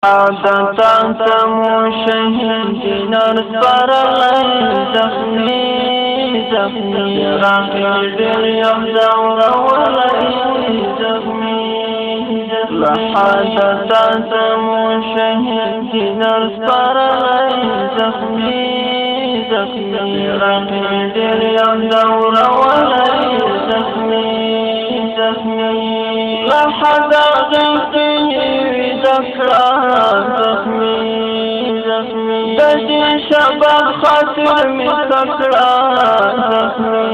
عادة مشاهدين أرسل زخمي زخمي راقد يفزع ولي زخمي لحادثة مشاهدين أرسل زخمي زخمي راقد يفزع ولي زخمي زخمي لحادثة زخمي زخمي دجي شباب خاطر مستقرا زخمي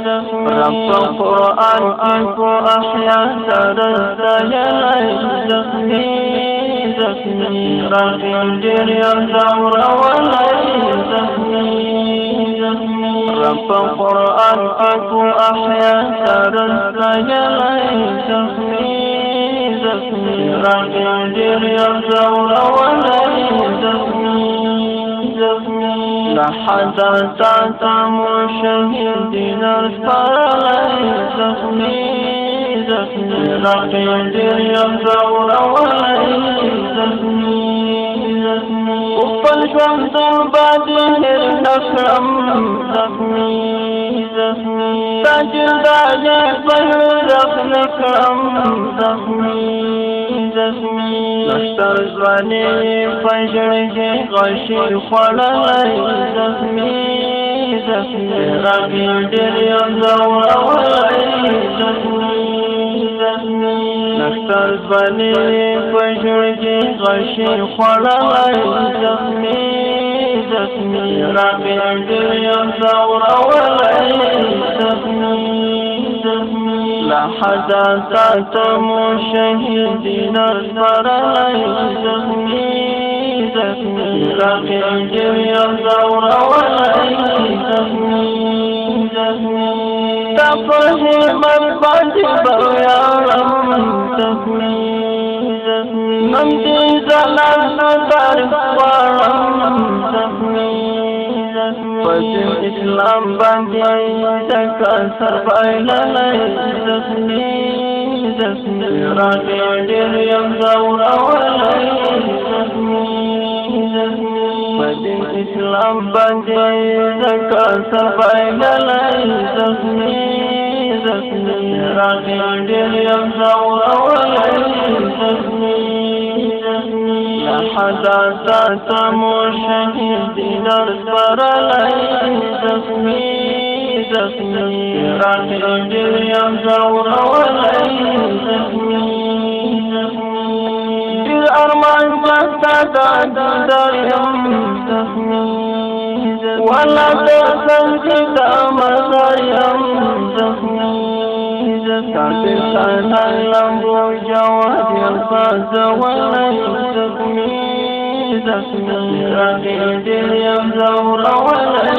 زخمي رب القرآن كيف أحيا ترسل زخمي زخمي رغم دريا الزور ولي زخمي زخمي رب القرآن كيف أحيا ترسل زخمي زخمي راقد يرجع ولي زخمي زخمي لحظات مشاهدين أرسل زخمي زخمي راقد يرجع ولي زخمي زخمي وفل شمس البدر الأكرم زخمي زخمي تاج داعي طير الأكرم زخمي زخمي نشتر زواني فجرك غشي خلالي زخمي زخمي راقي دريا الزور ولي زخمي زخمي نشتر زواني فجرك غشي خلالي زخمي زخمي راقي دريا الزور ولي زخمي زخمي لحظات مشاهدين أرسل زخمي زخمي راقد يزور ولي زخمي زخمي تفهم الفاتبة يا رب زخمي زخمي نمتي زلال تعرف ورم زخمي فجر إسلام باندي تكسر بايلالي زخمي زخمي راقد يزور ولي زخمي زخمي فجر إسلام باندي تكسر بايلالي زخمي زخمي راقد يزور ولي زخمي زخمي لحظات مشاهدين أرسل زخمي زخمي راقد يزور ولي زخمي زخمي بالأرمان جسد دريم زخمي ولا تحزن كتام مريم زخمي زخمي كان اللمبو جواد الفاز ولي زخمي زخمي راقد يزور ولي